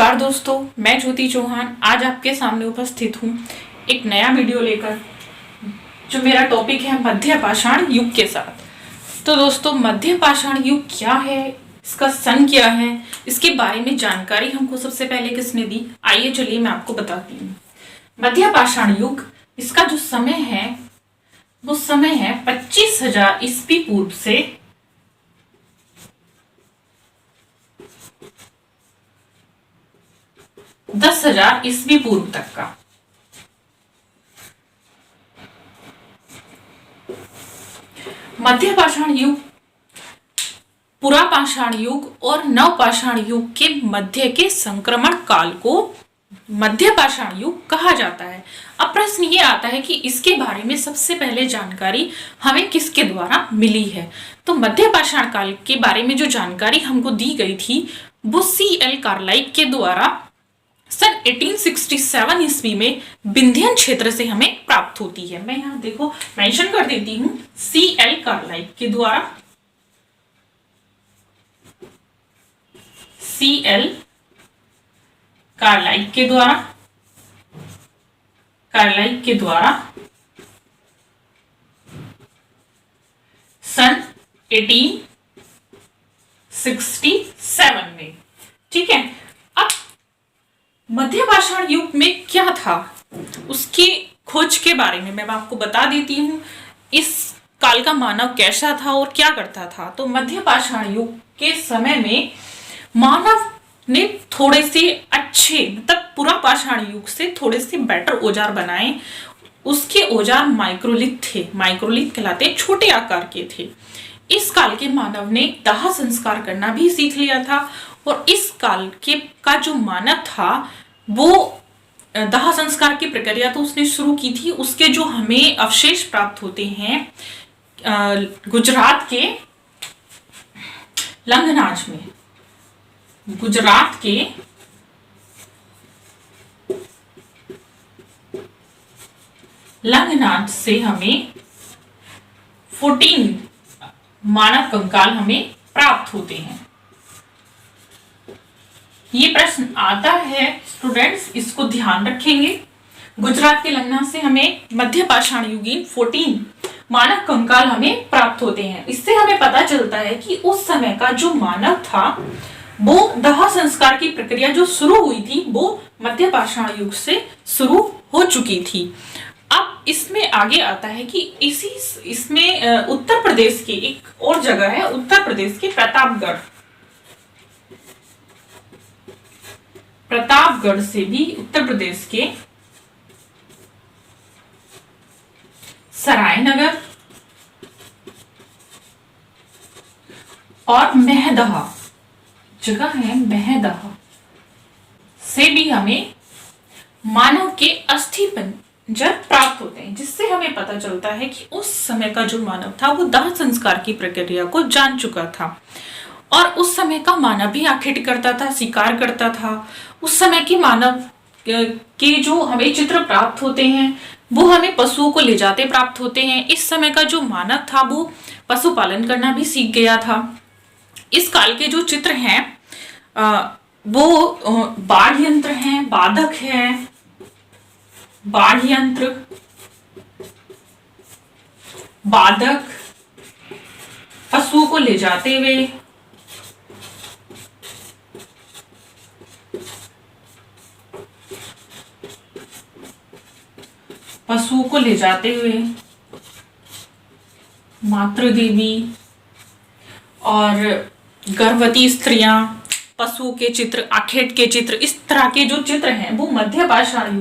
नमस्कार दोस्तों, मैं ज्योति चौहान आज आपके सामने उपस्थित हूँ एक नया वीडियो लेकर, जो मेरा टॉपिक है मध्य पाषाण युग के साथ। तो दोस्तों, मध्य पाषाण युग क्या है, इसका सन क्या है, इसके बारे में जानकारी हमको सबसे पहले किसने दी, आइए चलिए मैं आपको बताती हूँ। मध्य पाषाण युग, इसका जो समय है वो समय है 25,000 ईस्वी पूर्व से 10,000 ईस्वी पूर्व तक का। मध्य पाषाण युग पुरा पाषाण युग और नव पाषाण युग के मध्य के संक्रमण काल को मध्य पाषाण युग कहा जाता है। अब प्रश्न ये आता है कि इसके बारे में सबसे पहले जानकारी हमें किसके द्वारा मिली है। तो मध्य पाषाण काल के बारे में जो जानकारी हमको दी गई थी वो C.L. कार्लाइक के द्वारा सन 1867 ईस्वी में विंध्यन क्षेत्र से हमें प्राप्त होती है। मैं यहाँ देखो मेंशन कर देती हूँ, C.L. कार्लाइक के द्वारा, C.L. कार्लाइक के द्वारा सन 1867 में। ठीक है, अब मध्य पाषाण युग में क्या था उसकी खोज के बारे में मैं आपको बता देती हूँ। इस काल का मानव कैसा था और क्या करता था। तो मध्य पाषाण युग के समय में मानव ने थोड़े से अच्छे, मतलब पुरा पाषाण युग से थोड़े से बेटर औजार बनाए। उसके औजार माइक्रोलिथ थे, माइक्रोलिथ कहलाते छोटे आकार के थे। इस काल के मानव ने दाह संस्कार करना भी सीख लिया था और इस काल के का जो मानव था वो दाह संस्कार की प्रक्रिया तो उसने शुरू की थी। उसके जो हमें अवशेष प्राप्त होते हैं गुजरात के लंगनाज में, गुजरात के लंगनाज से हमें 14 मानव कंकाल हमें प्राप्त होते हैं। ये प्रश्न आता है स्टूडेंट्स, इसको ध्यान रखेंगे। गुजरात के लंगनाज से हमें मध्य पाषाण युगीन 14 मानव कंकाल हमें प्राप्त होते हैं। इससे हमें पता चलता है कि उस समय का जो मानव था वो दाह संस्कार की प्रक्रिया जो शुरू हुई थी वो मध्य पाषाण युग से शुरू हो चुकी थी। अब इसमें आगे आता है कि इसमें उत्तर प्रदेश की एक और जगह है, उत्तर प्रदेश के प्रतापगढ़ से भी उत्तर प्रदेश के सरायनगर और महदहा जगह है, महदहा से भी हमें मानव के अस्थि पंजर प्राप्त होते हैं, जिससे हमें पता चलता है कि उस समय का जो मानव था वो दाह संस्कार की प्रक्रिया को जान चुका था। और उस समय का मानव भी आखेट करता था, शिकार करता था। उस समय के मानव के जो हमें चित्र प्राप्त होते हैं वो हमें पशुओं को ले जाते प्राप्त होते हैं। इस समय का जो मानव था वो पशुपालन करना भी सीख गया था। इस काल के जो चित्र हैं वो बाढ़ यंत्र हैं, बाधक है, बाढ़ यंत्र, बाधक, पशुओं को ले जाते हुए, पशुओं को ले जाते हुए, मातृ देवी और गर्भवती स्त्रियां, पशुओं के चित्र, आखेट के चित्र, इस तरह के जो चित्र हैं वो मध्य पाषाण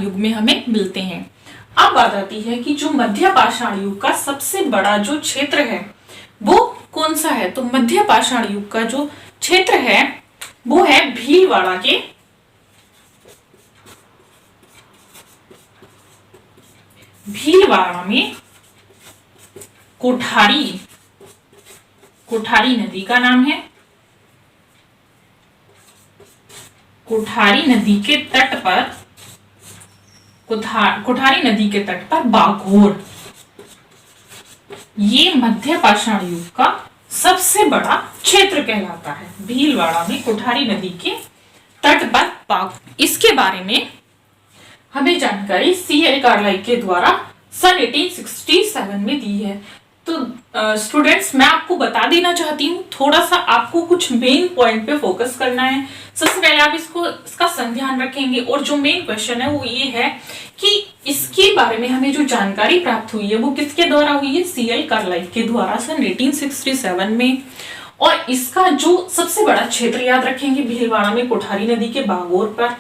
युग में हमें मिलते हैं। अब बात आती है कि जो मध्य पाषाण युग का सबसे बड़ा जो क्षेत्र है वो कौन सा है। तो मध्य पाषाण युग का जो क्षेत्र है वो है भीलवाड़ा के भीलवाड़ा में कोठारी नदी का नाम है। कोठारी नदी के तट पर बाघोर, ये मध्य पाषाण युग का सबसे बड़ा क्षेत्र कहलाता है। भीलवाड़ा में कोठारी नदी के तट पर बाग। इसके बारे में हमें जानकारी CL कार्लाइल के द्वारा सन 1867 में दी है। तो स्टूडेंट्स, मैं आपको बता देना चाहती हूँ, थोड़ा सा आपको कुछ मेन पॉइंट पे फोकस करना है। सबसे पहले आप इसका संध्यान रखेंगे और जो मेन क्वेश्चन है वो ये है कि इसके बारे में हमें जो जानकारी प्राप्त हुई है वो किसके द्वारा हुई है? CL कार्लाइल के द्वारा सन 1867 में। और इसका जो सबसे बड़ा क्षेत्र याद रखेंगे, भीलवाड़ा में कोठारी नदी के बागोर पर।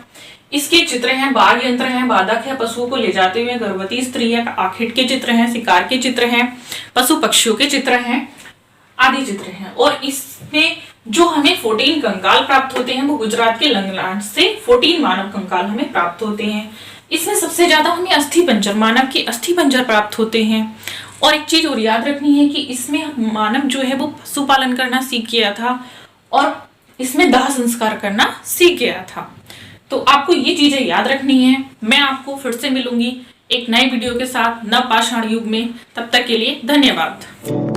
इसके चित्र हैं, बाघ यंत्र हैं, बाधक है, पशुओं को ले जाते हुए गर्भवती स्त्री है, आखिट के चित्र हैं, शिकार के चित्र हैं, पशु पक्षियों के चित्र हैं, आदि चित्र हैं। और इसमें जो हमें 14 कंकाल प्राप्त होते हैं वो गुजरात के लंगलाट से 14 मानव कंकाल हमें प्राप्त होते हैं। इसमें सबसे ज्यादा हमें अस्थि पंजर, मानव के अस्थि पंजर प्राप्त होते हैं। और एक चीज और याद रखनी है कि इसमें मानव जो है वो पशुपालन करना सीख गया था और इसमें दाह संस्कार करना सीख गया था। तो आपको ये चीजें याद रखनी है। मैं आपको फिर से मिलूंगी एक नए वीडियो के साथ नवपाषाण युग में। तब तक के लिए धन्यवाद।